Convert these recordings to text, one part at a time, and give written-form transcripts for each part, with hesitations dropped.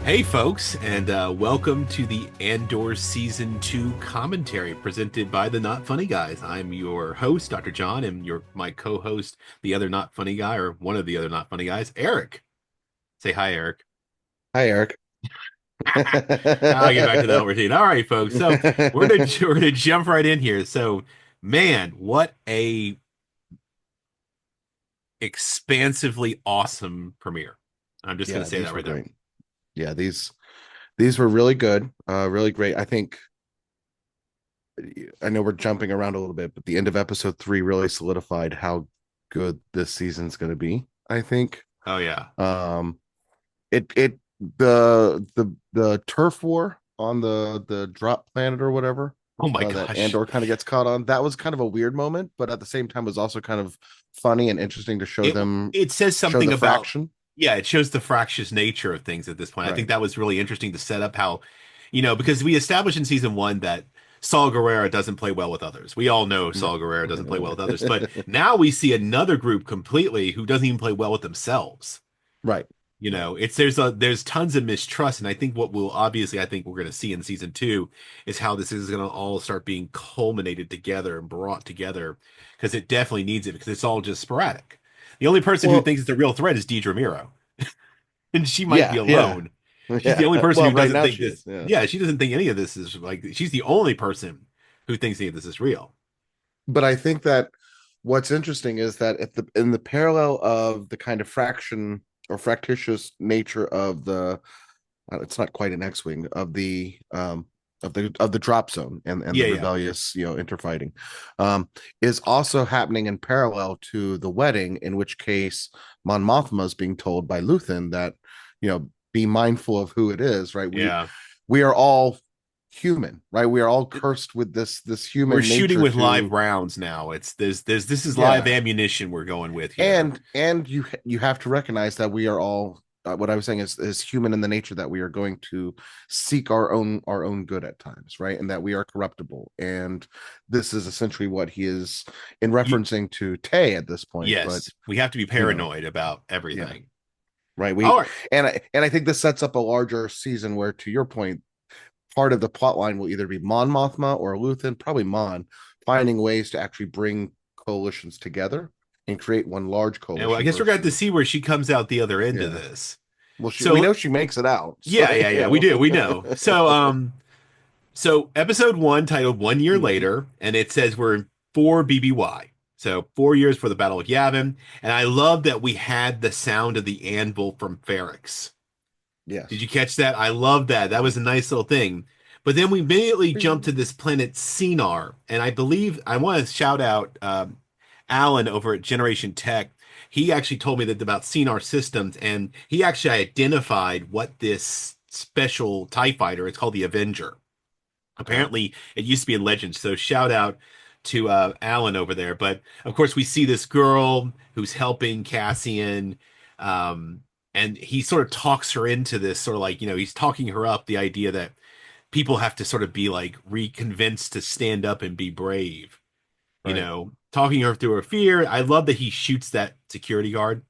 Hey, folks, and welcome to the Andor Season 2 commentary presented by the Not Funny Guys. I'm your host, Dr. John, and my co-host, the other Not Funny Guy, or one of the other Not Funny Guys, Eric. Say hi, Eric. Hi, Eric. I'll get back to the routine. All right, folks. So we're gonna jump right in here. So, man, what a expansively awesome premiere. I'm just gonna Yeah, say these that were right there. great. Yeah, these were really good. Really great. I know we're jumping around a little bit, but the end of episode 3 really solidified how good this season's going to be, I think. Oh yeah. Um it the turf war on the drop planet or whatever Oh my that gosh. Andor kind of gets caught on. That was kind of a weird moment, but at the same time was also kind of funny and interesting to it it says show something the about, fraction. yeah, it shows the fractious nature of things at this point. I think Right. that was really interesting to set up how, because we established in season one that Saul Guerrero doesn't play well with others. We all know Saul Guerrero doesn't play well with others, but now we see another group completely who doesn't even play well with themselves. Right. It's there's tons of mistrust, and I think what we'll obviously I think we're going to see in season two is how this is going to all start being culminated together and brought together, because it definitely needs it, because it's all just sporadic. The only person who Well, thinks it's a real threat is Deidre Miro, and she might be yeah, yeah. alone. She's the only Yeah. person Well, who right doesn't now think she is. this. Yeah. Yeah, she doesn't think any of this is like. She's the only person who thinks any of this is real. But I think that what's interesting is that if the in the parallel of the kind of fraction or fractious nature of the it's not quite an X-wing of the drop zone and Yeah, the yeah, rebellious interfighting is also happening in parallel to the wedding, in which case Mon Mothma is being told by Luthen that be mindful of who it is, right? yeah. We are all human, right? We are all cursed with this We're human shooting nature with live to rounds now. It's there's this is live yeah. ammunition we're going with here. And you have to recognize that we are all what I was saying is human in the nature that we are going to seek our own good at times, right? And that we are corruptible. And this is essentially what he is in You, referencing to Tay at this point. But yes, we have to be you know, paranoid about yeah, everything. right. All We right. and I think this sets up a larger season where, to your point, part of the plot line will either be Mon Mothma or Luthen, probably Mon, finding ways to actually bring coalitions together and create one large And well, I coalition guess we're going to have to versus see where she comes out the other end of yeah. this. Well, we So know she makes it out. So yeah, yeah, yeah, we do, we know. So episode one titled 1 Year Later, and it says we're in 4 BBY. So 4 years for the Battle of Yavin. And I love that we had the sound of the anvil from Ferrix. Did yes. you catch that? I love that. That was a nice little thing. But then we immediately jump to this planet Cinar, and I believe I want to shout out Alan over at Generation Tech. He actually told me that about Cinar systems, and he actually identified what this special TIE fighter. It's called the Avenger. Okay. Apparently, it used to be in Legends. So shout out to Alan over there. But of course, we see this girl who's helping Cassian. Um, and he sort of talks her into this, sort of like, he's talking her up the idea that people have to sort of be like reconvinced to stand up and be brave, Right. talking her through her fear. I love that he shoots that security guard,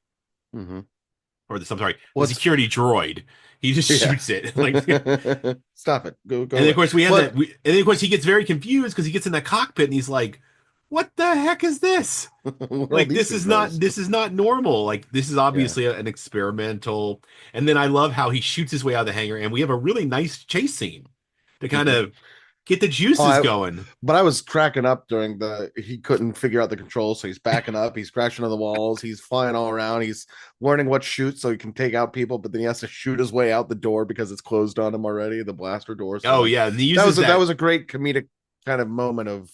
Mm-hmm. or I'm sorry, the Well, it's security droid. He just yeah. shoots it. Like, and Stop it. Go then of away. course we have Well, and then of course he gets very confused because he gets in that cockpit and he's like, what the heck is this? what are all Like, these controls? this is not normal. Like, this is Yeah. obviously an experimental. And then I love how he shoots his way out of the hangar, and we have a really nice chase scene to kind of get the Oh, juices going. but I was cracking up during he couldn't figure out the controls, so he's backing up, he's crashing on the walls, he's flying all around, he's learning what shoots so he can take out people, but then he has to shoot his way out the door because it's closed on him already, the blaster door. So Oh like yeah, and he that uses was that that. was a great comedic kind of moment of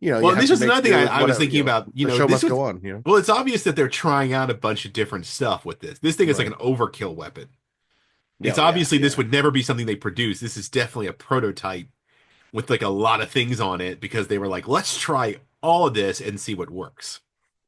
you Well, have this to was make another thing do with I was whatever, thinking about. the show This must was, go on. well, it's obvious that they're trying out a bunch of different stuff with this. This thing is like Right. an overkill weapon. Yeah, It's oh, yeah, obviously this yeah. would never be something they produce. This is definitely a prototype with like a lot of things on it because they were like, let's try all of this and see what works.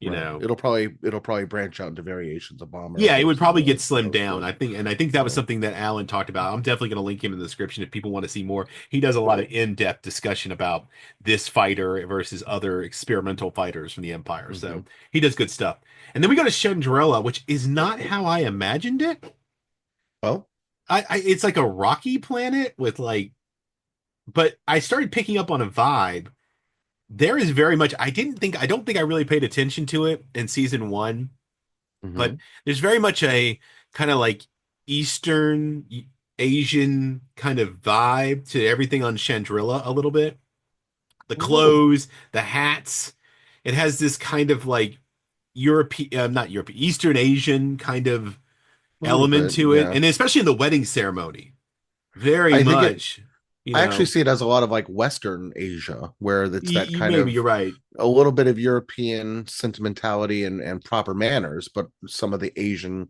you Right. know. It'll probably branch out into variations of bomb or Yeah, it would others as probably well get as slimmed goes down. forward. I think that was So something that Alan talked about. I'm definitely going to link him in the description if people want to see more. He does a lot of in-depth discussion about this fighter versus other experimental fighters from the Empire. So mhm. he does good stuff. And then we go to Chandrilla, which is not how I imagined it. Well, It's like a rocky planet with like, but I started picking up on a vibe. There is very much, I don't think I really paid attention to it in season one, but mhm. there's very much a kind of like Eastern Asian kind of vibe to everything on Chandrilla a little bit. The A little clothes, the hats. It has this kind of like European, not European, Eastern Asian kind of a little element bit, to it, yeah. and especially in the wedding ceremony, very I think it much. You I actually know, see it as a lot of like Western Asia, where it's that kind maybe of you're right. a little bit of European sentimentality and proper manners, but some of the Asian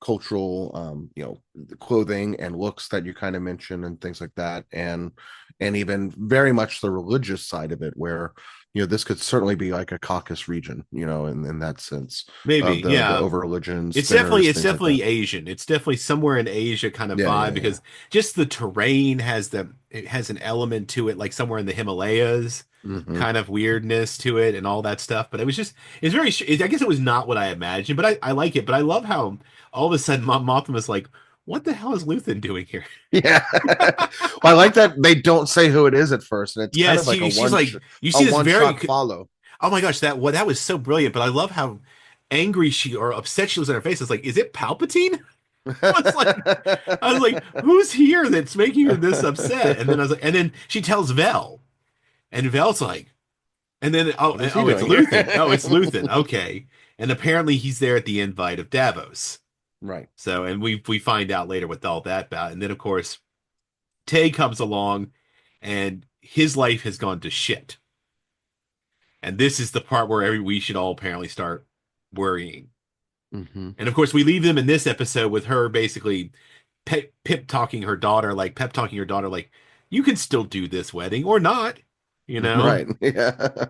cultural, the clothing and looks that you kind of mentioned and things like that, and even very much the religious side of it, where this could certainly be like a Caucasus region, in that sense Maybe, of the yeah. over religion It's definitely spinners, it's things like that. definitely Asian. It's definitely somewhere in Asia kind of Yeah, vibe yeah, yeah. because just the terrain it has an element to it, like somewhere in the Himalayas, Hmm. kind of weirdness to it and all that stuff. But it's very, I guess it was not what I imagined, but I like it. But I love how all of a sudden Mothma's like, what the hell is Luthen doing here? Yeah. Well, I like that they don't say who it is at first, and it's kind of Yes, like she's like, you a see this one very, shot follow. oh my gosh, that was so brilliant. But I love how angry she or upset she was on her face. It's like, is it Palpatine? was like, I was like, who's here that's making her this upset? And then I was like, and then she tells Vel, and Vel's like, and then What is he it's doing Luthen. Oh, it's here? Luthen. Okay, and apparently he's there at the invite of Davos. Right. So, and we find out later what all that about. And then of course Tay comes along, and his life has gone to shit. And this is the part where we should all apparently start worrying. Hmm. And of course, we leave them in this episode with her basically pep talking her daughter, like, you can still do this wedding or not, you know? Right. Yeah.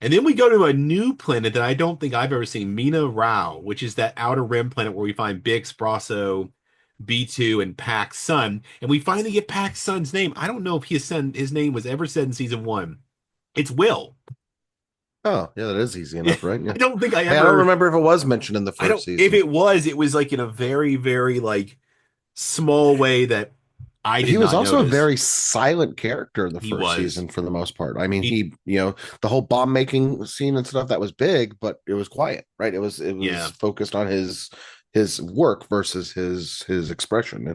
And then we go to a new planet that I don't think I've ever seen, Mina-Rau, which is that outer rim planet where we find Bix, Brasso, B2, and Pax's son. And we finally get Pax's son's name. I don't know if his name was ever said in season one. It's Will. Oh, yeah, that is easy enough, right? Yeah. I don't think I Hey, I don't ever, remember if it was mentioned in the I first don't, if season. it was like in a very, very like small way that I He did was not also a notice. very silent character in the He first was. season for the most part. I mean, He, the whole bomb making scene and stuff that was big, but it was quiet, right? It was yeah. focused on his work versus his expression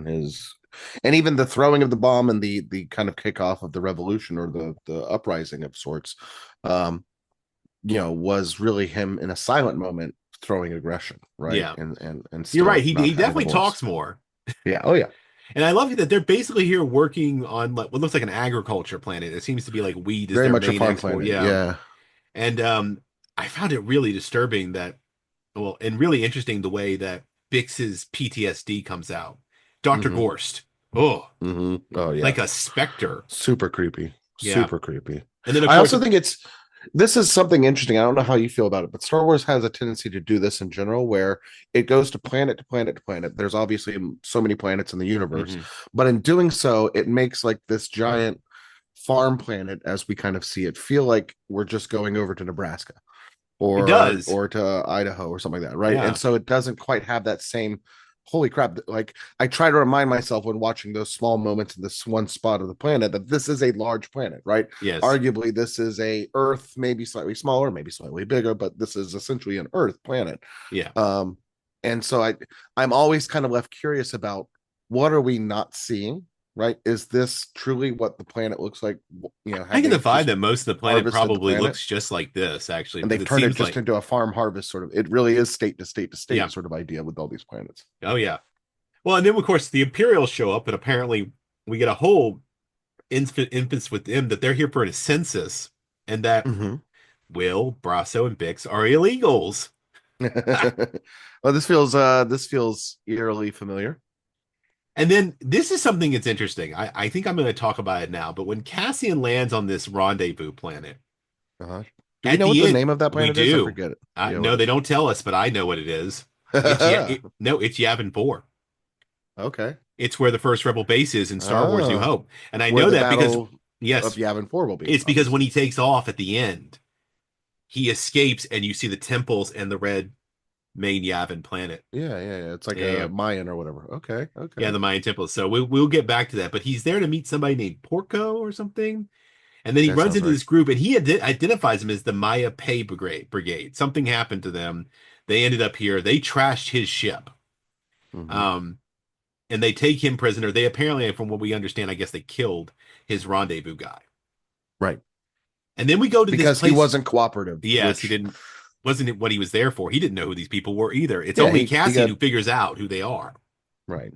and even the throwing of the bomb and the kind of kickoff of the revolution or the uprising of sorts, um, was really him in a silent moment throwing aggression, right? Yeah. And You're right. still He not having a definitely voice. talks more. Yeah. Oh yeah. And I love that they're basically here working on what looks like an agriculture planet. It seems to be like wheat is Very their much a main farm export. planet. Yeah. Yeah. And I found it really disturbing that, well, and really interesting the way that Bix's PTSD comes out. Dr. Mm-hmm. Gorst. Oh, Mm-hmm. Oh yeah. like a specter. Super creepy. Yeah. Super creepy. And then of I course, also think this is something interesting. I don't know how you feel about it, but Star Wars has a tendency to do this in general, where it goes to planet to planet to planet. There's obviously so many planets in the universe, mhm, but in doing so, it makes like this giant farm planet, as we kind of see it, feel like we're just going over to Nebraska it or does. or to Idaho or something like that, right? And Yeah. so it doesn't quite have that same holy crap. Like I try to remind myself when watching those small moments in this one spot of the planet that this is a large planet, right? Yes. Arguably, this is a Earth, maybe slightly smaller, maybe slightly bigger, but this is essentially an Earth planet. Yeah. Um, and so I'm always kind of left curious about what are we not seeing, right? Is this truly what the planet looks like? I Have get they the vibe just that most of the planet harvested the probably planet looks just like this, actually, and because they've it turned it seems just like, into a farm harvest sort of? It really is state to state to yeah. state sort of idea with all these planets. Oh, yeah. Well, and then of course the Imperials show up, and apparently we get a whole infants with them that they're here for a census, and that Mm-hmm. Will, Brasso, and Bix are illegals. Well, this feels eerily familiar. And then this is something that's interesting. I think I'm going to talk about it now, but when Cassian lands on this rendezvous planet, Uh-huh. Do we At know what the the end, name of that we planet is? I do. forget it. Yeah, what No, they is don't tell us, but I know what it is. it? No, it's Yavin 4. Okay. It's where the first Rebel base is in Star Wars New Oh, Hope. And I where know the that because, Battle of yes, Yavin 4 will be, it's because when obviously. he takes off at the end, he escapes and you see the temples and the red main Yavin planet. Yeah. It's like Yeah, a yeah. Mayan or whatever. Okay, Yeah, okay. the Mayan temples. So we'll get back to that. But he's there to meet somebody named Porco or something. And then he That runs sounds into right. this group and he identifies them as the Maya Pay Brigade. Something happened to them. They ended up here. They trashed his ship. Hmm. Um, and they take him prisoner. They apparently, from what we understand, I guess they killed his rendezvous guy. Right. And then we go to this Because he place. wasn't cooperative, Yes, he which, didn't. Wasn't it what he was there for? He didn't know who these people were either. It's yeah, only he Cassian got who figures out who they are. right.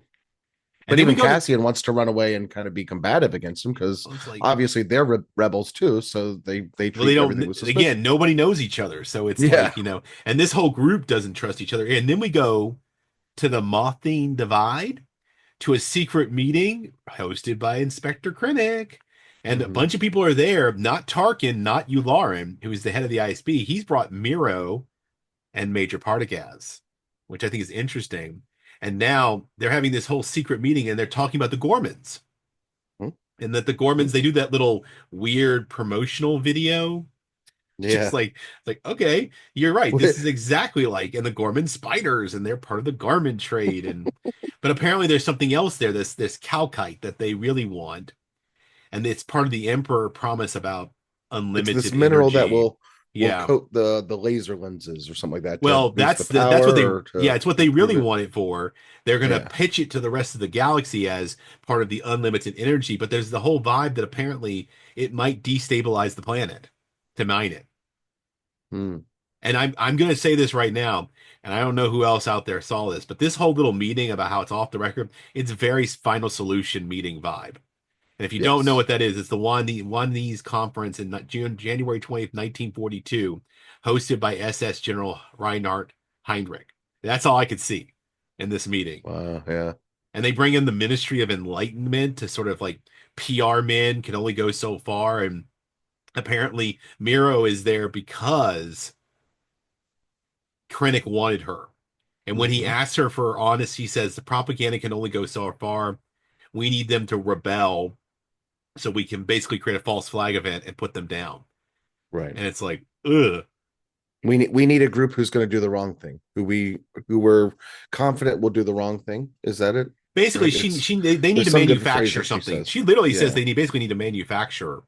And But then we even go to. Cassian wants to run away and kind of be combative against him because Well, it's like, obviously they're rebels too, so they well, they treat don't. everything with Again, suspicion. nobody knows each other, so it's Yeah. like and this whole group doesn't trust each other. And then we go to the Mothine Divide to a secret meeting hosted by Inspector Krennic. And a Hmm. bunch of people are there, not Tarkin, not Yularen, who is the head of the ISB. He's brought Miro and Major Partagaz, which I think is interesting. And now they're having this whole secret meeting and they're talking about the Gormans. And that the Gormans, they do that little weird promotional video. Just Yeah. like, okay, you're right. This is exactly like and the Gorman spiders, and they're part of the garment trade. And but apparently there's something else there, this calcite that they really want, and it's part of the Emperor promise about It's this unlimited mineral that energy. will Yeah. coat the laser lenses or something like that to Well, boost the that's what power they or yeah, to it's what they improve really it. want it for. They're gonna Yeah. pitch it to the rest of the galaxy as part of the unlimited energy, but there's the whole vibe that apparently it might destabilize the planet to mine it. Hmm. And I'm gonna say this right now, and I don't know who else out there saw this, but this whole little meeting about how it's off the record, it's very final solution meeting vibe. And if you don't know Yes. what that is, it's the Wanese conference in January 20th, 1942, hosted by SS General Reinhard Heinrich. That's all I could see in this meeting. Wow. Yeah. And they bring in the Ministry of Enlightenment to sort of like PR men can only go so far. And apparently Miro is there because Krennic wanted her. And when he Hmm. asks her for honest, he says the propaganda can only go so far. We need them to rebel so we can basically create a false flag event and put them down. Right. And it's like, ugh. We need a group who's going to do the wrong thing. Who we're confident will do the wrong thing. Is that it? Basically, Right. It's they need there's to some good manufacture phrasing she something. says. She literally says Yeah. they basically need to manufacture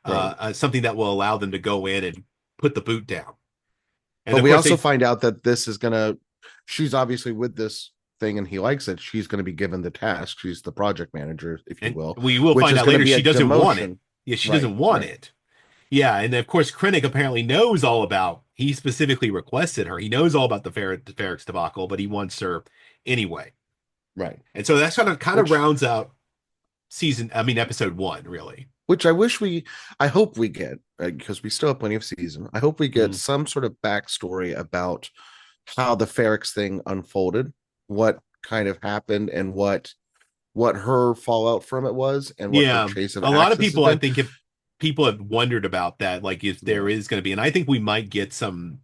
Right. something that will allow them to go in and put the boot down. And But of we course, also they find out that this is gonna. She's obviously with this thing, and he likes it. She's going to be given the task. She's the project manager, if you and will, we will which find is out going to later be a she doesn't want it. demotion. Yeah, she Right. doesn't want Right. it. Yeah, and of course, Krennic apparently knows all about. He specifically requested her. He knows all about the Ferrex debacle, but he wants her anyway. Right. And so that's kind of Which rounds out episode one, really. which I hope we get, because we still have plenty of season. I hope we get Mm. some sort of backstory about how the Ferrex thing unfolded, what kind of happened, and what her fallout from it was, and what her Yeah, chase of a lot of Axis has people, I been. think, if people have wondered about that, like if there Yeah. is going to be, and I think we might get some.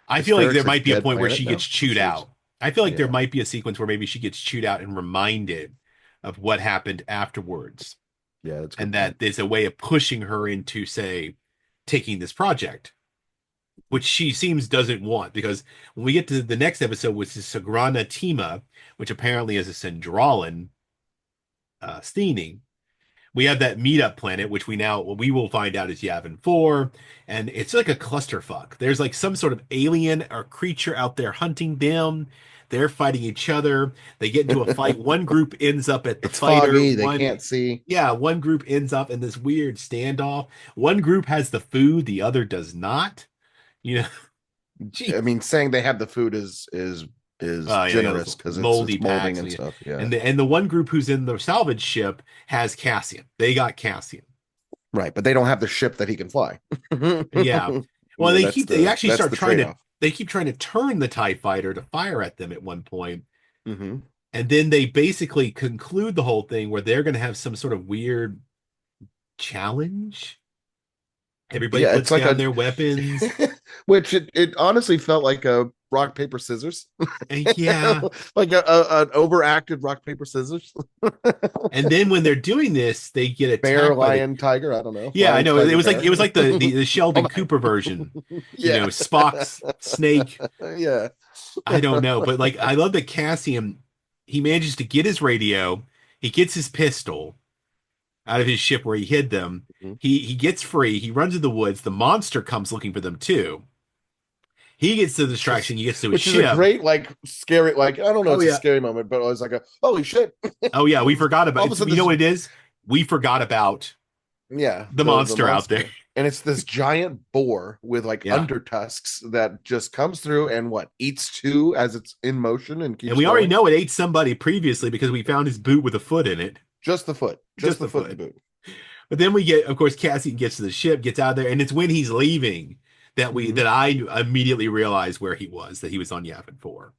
I Is feel like there Ferrex a might be a dead point where planet she gets now? What's chewed yours? out. I feel like there Yeah. might be a sequence where maybe she gets chewed out and reminded of what happened afterwards, Yeah, that's a and good point. that there's a way of pushing her into, say, taking this project, which she seems doesn't want. Because when we get to the next episode, which is Sagrana Tima, which apparently is a Sandralan steaming, we have that meetup planet, which we will find out is Yavin 4, and it's like a clusterfuck. There's like some sort of alien or creature out there hunting them. They're fighting each other. They get into a fight. One group ends up at the It's fighter. foggy. They can't see. One group ends up in this weird standoff. One group has the food, the other does not. You know, I jeez. mean, saying they have the food is Oh yeah, those generous because moldy it's molding packs, and stuff. Yeah. and the one group who's in the salvage ship has Cassian. They got Cassian. Right, but they don't have the ship that he can fly. Yeah. Well, they actually that's start the trying to trade-off. they keep trying to turn the TIE fighter to fire at them at one point. Hmm. And then they basically conclude the whole thing where they're going to have some sort of weird challenge. Everybody Yeah, it's puts like down a their weapons. which it honestly felt like a rock paper scissors. And yeah. Like an overacted rock paper scissors. And then when they're doing this, they get Bear, attacked by the. lion, tiger, I don't know. Yeah, I Lion, know. tiger, It bear. was like the Oh Sheldon my. Cooper version. Yeah. Spock's snake. Yeah. I don't know, but like I love that Cassian, he manages to get his radio, he gets his pistol out of his ship where he hid them. He gets free, he runs in the woods, the monster comes looking for them too. He gets the distraction, he gets to his Which is a ship. great, like, scary, like, I don't know, Oh it's a yeah. scary moment, but it was like a holy shit. Oh yeah, we forgot All about of a it. sudden You know this, what it is? We forgot about yeah, the the monster out there. monster. And it's this giant boar with like Yeah. under tusks that just comes through and what eats two as it's in motion and And keeps we already going. know it ate somebody previously because we found his boot with a foot in it. Just the foot, just Just the the foot in the foot. boot. But then we get, of course, Cassian gets to the ship, gets out there, and it's when he's leaving that I immediately realized where he was, that he was on Yavin 4.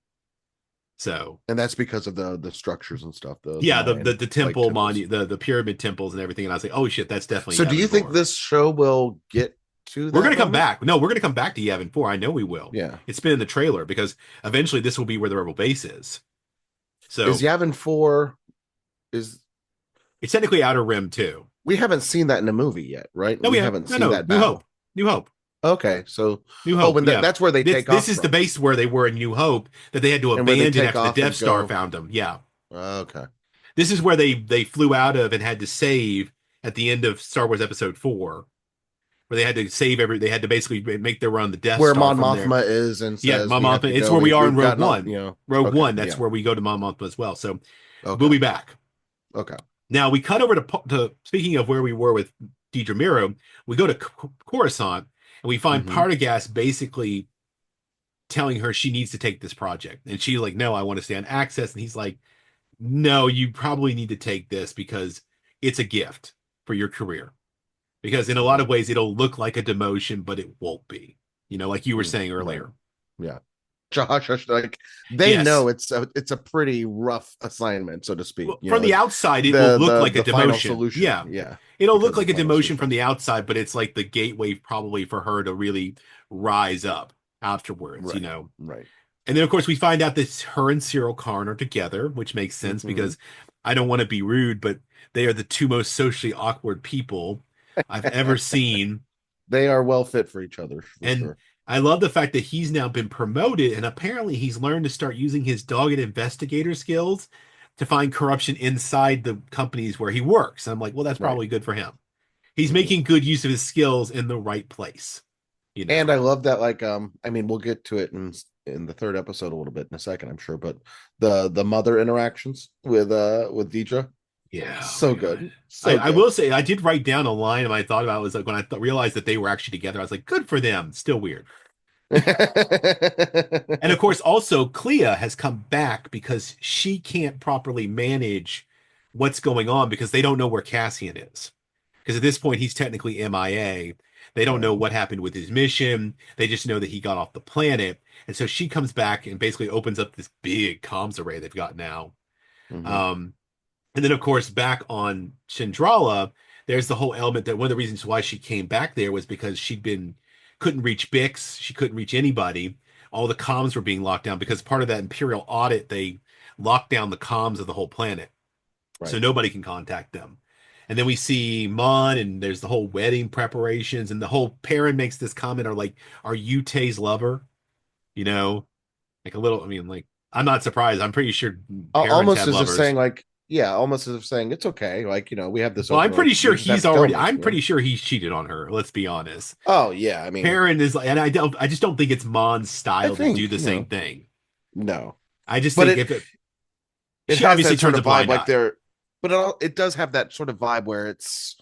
So And that's because of the structures and stuff, the yeah, Mayan the like temple temples. the pyramid temples and everything, and I was like, oh shit, that's definitely So do you Yavin think 4. this show will get to We're that gonna come moment? back. No, we're gonna come back to Yavin 4. I know we will. Yeah. It's been in the trailer because eventually this will be where the rebel base is. Is So Yavin 4 is it's technically Outer Rim too. we haven't seen that in a movie yet, right? No, We we have haven't no seen no that New battle. Hope. New Hope. Okay, so New oh, Hope, when yeah. that's where they take This off is the from, base where they were in New Hope that they had to and where they abandon take after the off Death and Star go. found them. Yeah. Okay. This is where they flew out of and had to save at the end of Star Wars Episode 4, where they had to save they had to basically make their run the Death Where Star Mon from there. Mothma is and Yeah, says Mom we have Mothma. to It's go. where we are in We've Rogue gotten all, One. Okay, That's yeah. where we go to Mom Mothma as well. So we'll Okay. be back. Okay. Now we cut over to speaking of where we were with Deidre Miro, we go to Coruscant and we find Mm-hmm. Partagaz basically telling her she needs to take this project. And she's like, no, I want to stay on Access. And he's like, no, you probably need to take this because it's a gift for your career. Because in a lot of ways, it'll look like a demotion, but it won't be. Like you were saying Right. earlier. Yeah. Josh, like they Yes. know it's a pretty rough assignment, so to speak. Well, from the outside, it will look like a the final demotion. solution. Yeah. Yeah. It'll look Because like the a final demotion from solution. the outside, but it's like the gateway probably for her to really rise up afterwards, Right. Right. And then, of course, we find out that her and Cyril Karn are together, which makes sense Mm-hmm. because I don't want to be rude, but they are the two most socially awkward people I've ever seen. They are well fit for each other for And sure. I love the fact that he's now been promoted, and apparently he's learned to start using his dogged investigator skills to find corruption inside the companies where he works. I'm like, well, that's Right. probably good for him. He's Mm-hmm. making good use of his skills in the right place. And I love that, like, I mean, we'll get to it in the third episode a little bit in a second, I'm sure, but the mother interactions with Deidre, Yeah, oh so my God. good, so I good. will say I did write down a line and I thought about it was like when I realized that they were actually together, I was like, good for them. Still weird. And of course, also Clea has come back because she can't properly manage what's going on because they don't know where Cassian is. Because at this point, he's technically MIA. They don't know Right. what happened with his mission. They just know that he got off the planet. And so she comes back and basically opens up this big comms array they've got now. Mm-hmm. Um, and then, of course, back on Chindrala, there's the whole element that one of the reasons why she came back there was because couldn't reach Bix, she couldn't reach anybody. All the comms were being locked down because part of that Imperial audit, they locked down the comms of the whole planet, so Right. nobody can contact them. And then we see Mon, and there's the whole wedding preparations, and the whole Perrin makes this comment, "Are like, are you Tay's lover?" You know, like a little. I mean, like I'm not surprised. I'm pretty sure Perrins Almost have as if lovers. saying, like, yeah, almost as if saying it's okay, like, we have this Well, open I'm pretty relationship, sure you just have he's to tell already. me, I'm pretty sure he's cheated on her. Let's be honest. oh yeah, I mean, Perrin is, and I just don't think it's Mon's I style to do think, the same thing. no, I just but think it if it, it she has obviously that sort turns a of vibe, blind like eye. they're, but it does have that sort of vibe where it's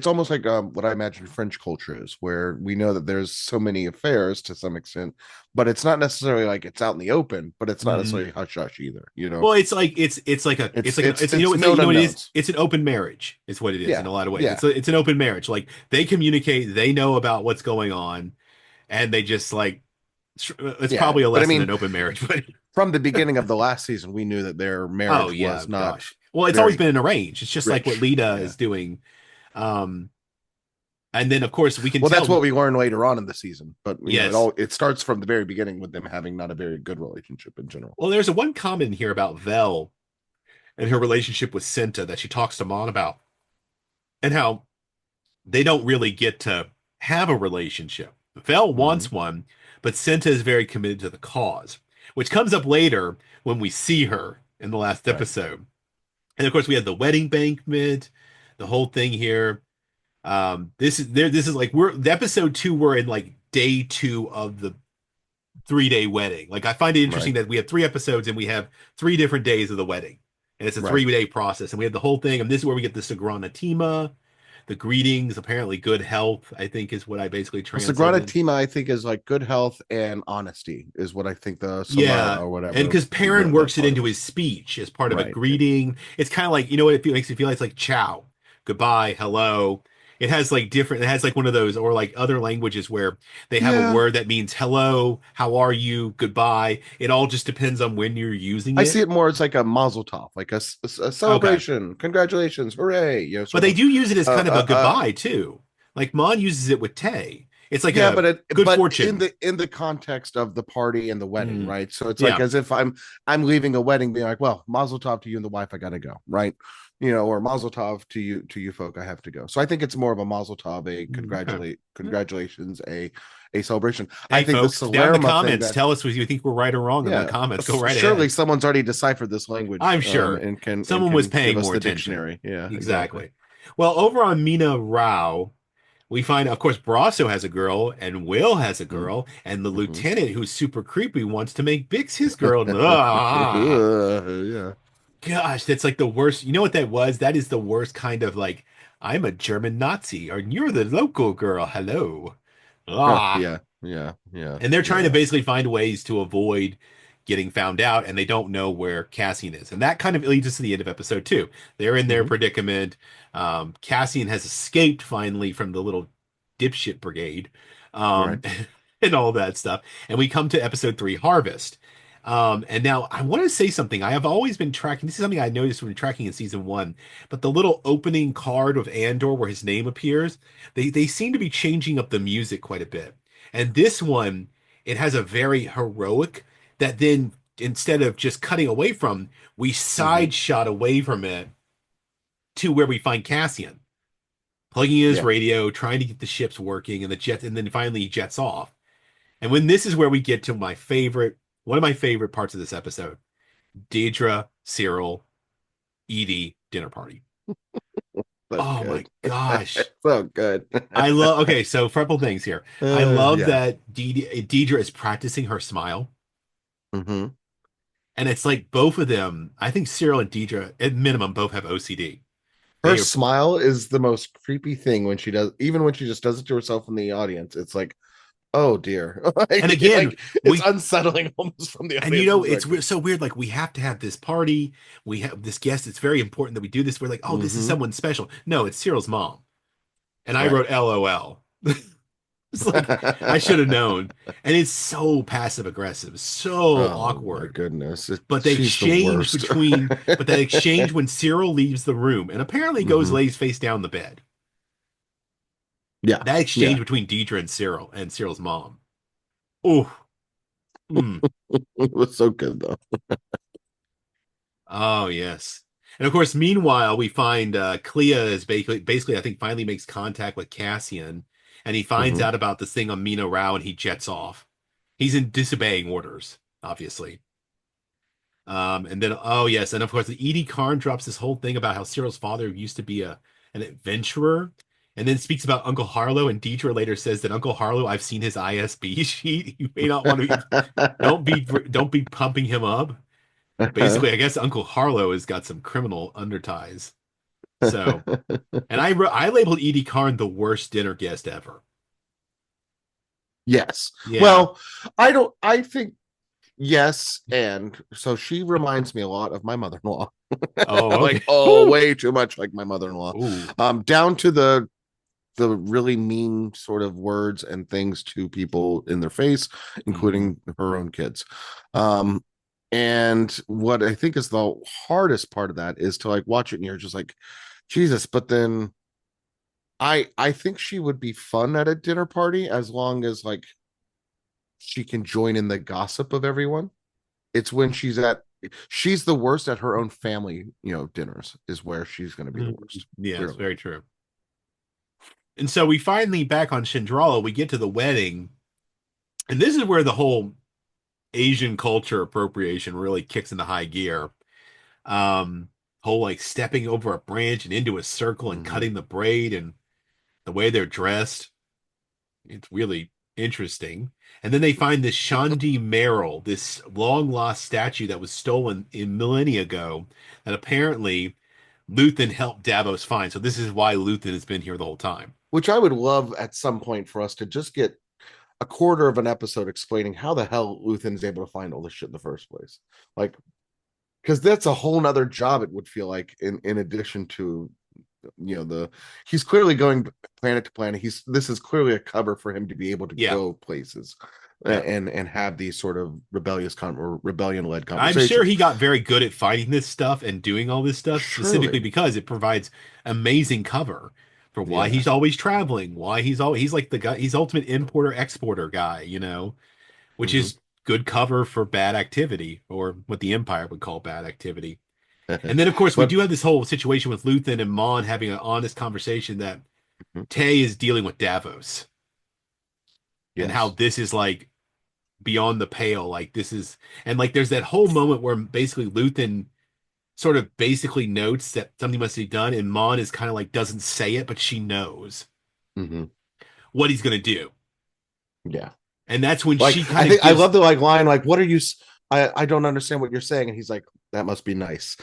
almost like what I imagine French culture is, where we know that there's so many affairs to some extent, but it's not necessarily like it's out in the open, but it's not Mhm. necessarily hush hush either. You know, Well, it's like a it's it's like it's it's it's you known know what it is. unknowns. It's an open marriage. It's what it is in Yeah, a lot of ways. yeah, It's an open marriage. Like they communicate, they know about what's going on, and they just like it's yeah. probably a But I lesson mean, in open marriage. But from the beginning of the last season, we knew that their oh marriage yeah, was not gosh. Well, it's always very been an arrange. It's just like what rich. Lita Yeah, is doing. Um, And then, of course, we can Well, that's what tell. we learn later on in the season. But Yes. it starts from the very beginning with them having not a very good relationship in general. Well, there's a one comment in here about Vel and her relationship with Cinta that she talks to Mon about, and how they don't really get to have a relationship. Vel Mm-hmm. wants one, but Cinta is very committed to the cause, which comes up later when we see her in the last Right. episode. And of course, we had the wedding banquet, the whole thing here. This is there. This is like we're the episode two. We're in like day two of the 3 day wedding. Like I find it interesting Right. that we have 3 episodes and we have 3 different days of the wedding, and it's a Right. 3 day process. And we have the whole thing. And this is where we get the Sagranatima, the greetings. Apparently, good health. I think is what I basically Well, Sagrada translated. Tima, I think, is like good health and honesty, is what I think the Samara Yeah. or And whatever because Perrin that works it part of into it. his speech as part of a Right. greeting, it's kind of like, you know what makes it feel like? It's like ciao, goodbye, hello. It has like different, it has like one of those, or like other languages where they have a Yeah. word that means hello, how are you, goodbye. It all just depends on when you're using I see it. it more as like a mazel tov, like a Okay. celebration, congratulations, hooray, But sort they of. do use it as Uh, kind of a uh, uh, goodbye too. Like Mon uses it with Tay. It's like yeah, a good but in fortune. the context of the party and the wedding, Mm, right? So it's like yeah. as if I'm leaving a wedding, being like, well, mazel tov to you and the wife, I gotta go, right? Or mazel tov to you folk, I have to go. So I think it's more of a mazel tov, a Okay. congratulations, a celebration. I Hey, think the folks, down in the Salerma thing comments, that tell us what you think we're right or wrong in the yeah, comments. Go right surely ahead. someone's already deciphered this language I'm sure and someone was can give paying us more the attention. dictionary. Yeah, exactly. Exactly. Well, over on Mina-Rau, we find, of course, Brasso has a girl and Will has a Mm-hmm. girl, and the Mm-hmm. lieutenant, who's super creepy, wants to make Bix his girl. Ah, Yeah. gosh, that's like the worst. You know what that was? That is the worst kind of like, I'm a German Nazi, or you're the local girl. Hello. Ah. Yeah. Yeah. Yeah. And they're trying to Yeah. basically find ways to avoid getting found out, and they don't know where Cassian is. And that kind of leads us to the end of episode two. They're in their Mm-hmm. predicament. Cassian has escaped finally from the little dipshit brigade, Right. um, and all that stuff. And we come to episode three, Harvest. And now I want to say something. I have always been tracking. This is something I noticed when tracking in season one. But the little opening card of Andor, where his name appears, they seem to be changing up the music quite a bit. And this one, it has a very heroic that then instead of just cutting away from, we Mm-hmm. side shot away from it to where we find Cassian plugging in his Yeah. radio, trying to get the ships working, and the jet, and then finally he jets off. And when this is where we get to one of my favorite parts of this episode, Deidre, Cyril, Edie dinner party. So Oh my good. gosh. So good. I love, okay, so a couple things here. I love Yeah. that Deidre is practicing her smile. Mm-hmm. And it's like both of them, I think Cyril and Deidre, at minimum, both have OCD. Her They are, smile is the most creepy thing when she does, even when she just does it to herself in the audience. It's like, oh dear. and again, It's we, unsettling almost from the and you audience know, it's perspective. so weird. Like, we have to have this party. We have this guest. It's very important that we do this. We're like, oh, this is Mm-hmm. someone special. No, it's Cyril's mom. And I Right. wrote LOL. It's like, I should have known. And it's so passive aggressive, so Oh my awkward. goodness. But they She's the exchange worst. between, but that exchange when Cyril leaves the room and apparently goes Hmm. lays face down in the bed. Yeah. That exchange Yeah. between Deidre and Cyril's mom. Oh, mm. It was so good though. Oh yes. And of course, meanwhile, we find Clea is basically, I think, finally makes contact with Cassian, and he finds Hmm. out about this thing on Mina-Rau, and he jets off. He's in disobeying orders, obviously. And then, oh yes, and of course, the Edie Karn drops this whole thing about how Cyril's father used to be an adventurer, and then speaks about Uncle Harlow. And Deidre later says that Uncle Harlow, I've seen his ISB sheet. You may not want to. Don't be pumping him up. Basically, I guess Uncle Harlow has got some criminal underties. So, and I labeled Edie Karn the worst dinner guest ever. Yes. Yeah. Well, I think yes, and so she reminds me a lot of my mother-in-law. Oh, okay. Like, oh, Ooh. way too much like my mother-in-law. Ooh. Down to the really mean sort of words and things to people in their face, Hmm. including her own kids. Um, and what I think is the hardest part of that is to like watch it and you're just like, Jesus, but then I think she would be fun at a dinner party as long as like she can join in the gossip of everyone. It's when she's the worst at her own family, dinners is where she's going to be the Mm, worst, yeah, it's clearly. very true. And so we finally back on Shindrala, we get to the wedding, and this is where the whole Asian culture appropriation really kicks into high gear. Um, whole like stepping over a branch and into a circle and Mm-hmm. cutting the braid and the way they're dressed. It's really interesting. And then they find this Shandi Merrill, this long lost statue that was stolen in millennia ago, that apparently Luthen helped Davos find. So this is why Luthen has been here the whole time. Which I would love at some point for us to just get a quarter of an episode explaining how the hell Luthen is able to find all this shit in the first place. Like, because that's a whole nother job, it would feel like, in addition to he's clearly going planet to planet. This is clearly a cover for him to be able to Yeah, go places yeah. and have these sort of or rebellion led I'm sure conversations. he got very good at finding this stuff and doing all this stuff, specifically Surely. because it provides amazing cover for why Yeah. he's always traveling, why he's like the guy, he's ultimate importer exporter guy, which Hmm. is good cover for bad activity, or what the Empire would call bad activity. And then, of course, we But do have this whole situation with Luthen and Mon having an honest conversation that mhm, Tay is dealing with Davos and how yes. this is like beyond the pale. Like this is, and like there's that whole moment where basically Luthen sort of basically notes that something must be done, and Mon is kind of like doesn't say it, but she knows Hmm. what he's gonna do. Yeah. And that's when Like she I kind of think I gives. love the like line like what are you I don't understand what you're saying, and he's like, that must be nice.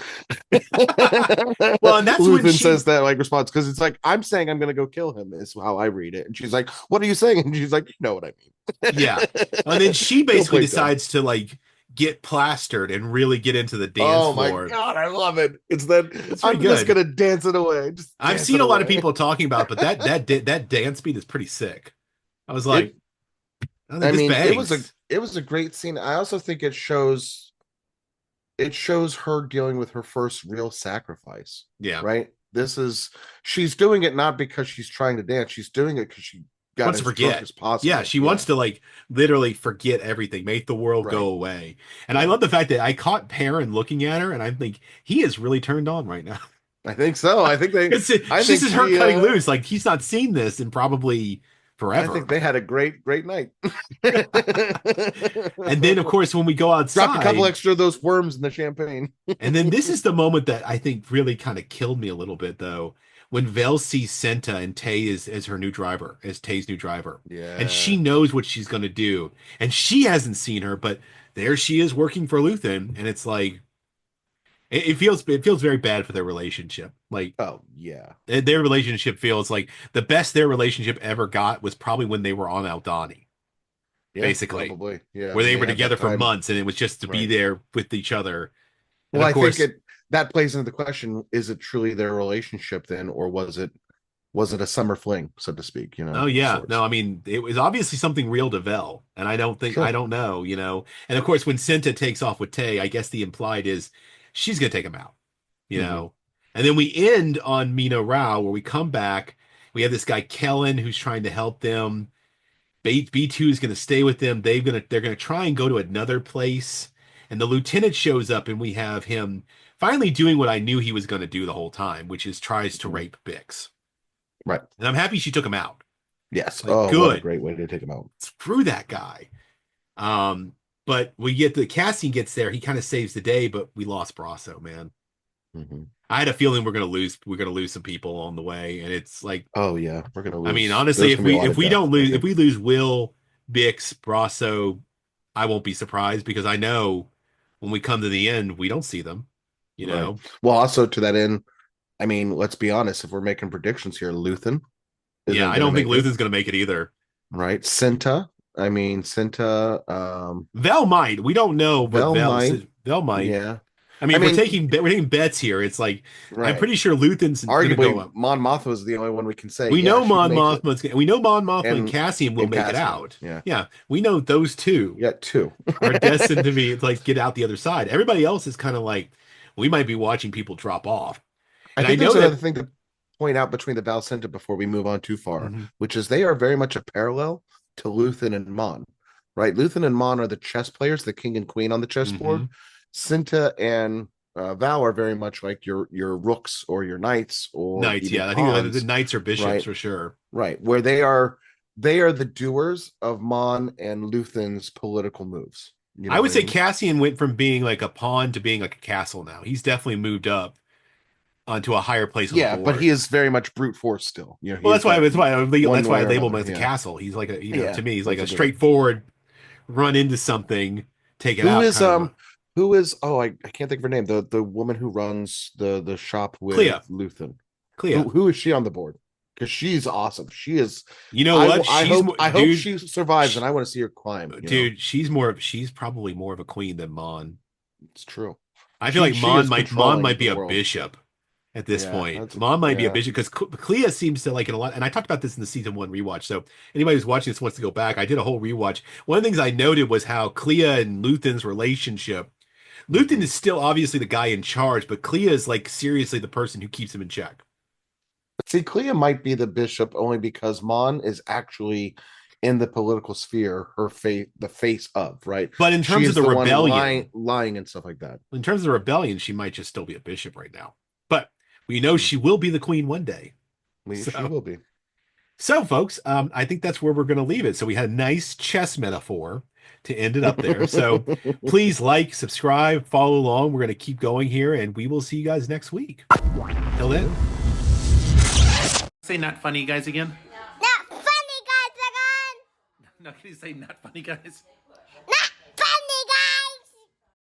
Well, and that's when Luthen she says that like response because it's like I'm saying I'm gonna go kill him is how I read it, and she's like, what are you saying? And she's like, you know what I yeah. And mean. then she Don't basically play dumb. decides to like get plastered and really get into the dance Oh my floor. god, I love it. It's that It's pretty I'm just good. gonna dance it away, just I've dance seen it a lot of away. people talking about, but that dance beat is pretty sick. I was like, It oh, I this mean, bangs. it was a great scene. I also think it shows her dealing with her first real sacrifice, Yeah, right? She's doing it not because she's trying to dance, she's doing it because she got wants to as drunk forget. as Yeah, possible. she wants Yeah, to like literally forget everything, make the world go right. away. And I Yeah, love the fact that I caught Perrin looking at her, and I think he is really turned on right now. I think so. It's I just think as her she cutting loose. Like he's not seen this in probably I think forever. they had a great night. And then, of course, when we go Dropped a couple outside, extra of those worms in the champagne. and then this is the moment that I think really kind of killed me a little bit, though, when Vel sees Senta and Tay is as her new driver, as Tay's new driver, and she Yeah. knows what she's going to do, and she hasn't seen her, but there she is working for Luthen, and it's like it feels very bad for their relationship. Like Oh, yeah. their relationship feels like the best their relationship ever got was probably when they were on Aldani, Yeah, basically, probably. Yeah, where when they they were had that together for time. months, and it was just to be Right. there with each other. And Well, of I think course, it that plays into the question, is it truly their relationship then, or was it a summer fling, so to speak, oh of yeah, no, sorts? I mean it was obviously something real to Vel, and I Sure. don't know, And of course, when Cinta takes off with Tay, I guess the implied is she's gonna take him out, you Hmm. know. And then we end on Mina-Rau, where we come back. We have this guy Kellen who's trying to help them. B2 is gonna stay with them. They're gonna try and go to another place, and the lieutenant shows up, and we have him finally doing what I knew he was gonna do the whole time, which is tries to Hmm. rape Bix. Right. And I'm happy she took him out. Yes. Like, Oh, what a good. great way to take him out. Screw that guy. Um, but we get the Cassian gets there. He kind of saves the day, but we lost Brasso, man. Hmm. I had a feeling we're gonna lose some people on the way, and it's like, Oh yeah, we're gonna I mean, lose. honestly, There's gonna be a lot if of we death, don't I lose, if think. we lose Will, Bix, Brasso, I won't be surprised because I know when we come to the end, we don't see them. You Right. know, Well, also to that end, I mean, let's be honest. If we're making predictions here, Luthen yeah, isn't I gonna don't think make it. Luthen's gonna make it either. Right. Cinta. I mean, Cinta. Vel might. We don't know, but Vel might. Vel might. Yeah. I I mean, mean, we're taking bets here. It's like I'm right. pretty sure Luthen's gonna go Arguably, up. Mon Mothma is the only one we can say. Yeah, she makes it. We know Mon Mothma and And Cassian will and make it Cassian. out. Yeah. Yeah, we know those two You got two. are destined to be like get out the other side. Everybody else is kind of like we might be watching people drop off. I And I think there's know another that thing point out between the Valcenta before we move on too far, Mm-hmm. which is they are very much a parallel to Luthen and Mon, right? Luthen and Mon are the chess players, the king and queen on the Mm-hmm. chessboard. Cinta and Val are very much like your rooks or your knights or Knights, even yeah. I think the pawns, knights are bishops right? for sure. Right, where they are the doers of Mon and Luthen's political moves. You I know would what I say mean? Cassian went from being like a pawn to being like a castle now. He's definitely moved up onto a higher place on the Yeah, but he board. is very much brute force still. You know, he Well, is that one that's why I way or label him another. as a Yeah, castle. He's like a yeah, to me he's like that's a a good one. straightforward run into something, take it Who out is kind of a I can't think of her name. The woman who runs the shop with Clea. Luthen. Clea. Who is she on the board? Because she's awesome. She is. You know what? I She's hope more, I hope dude. she survives, and I want to see her climb. You know, She's probably more of a queen than Mon. it's true. I feel like She is Mon controlling might the be a world. bishop at this Yeah, point. that's Mon might be a yeah. bishop because Clea seems to like it a lot. And I talked about this in the season one rewatch. So anybody who's watching this wants to go back. I did a whole rewatch. One of the things I noted was how Clea and Luthen's relationship. Luthen Mhm. is still obviously the guy in charge, but Clea is like seriously the person who keeps him in check. See, Clea might be the bishop only because Mon is actually in the political sphere, the face of, right? But in She terms of is the the one rebellion, lying and stuff like that. in terms of the rebellion, she might just still be a bishop right now. But we know Mm. she will be the queen one day. She So will be. So, folks, I think that's where we're going to leave it. So, we had a nice chess metaphor to end it up there. So, please like, subscribe, follow along. We're going to keep going here, and we will see you guys next week. Till then. Say not funny guys again. Not funny guys again. No, can you say not funny guys?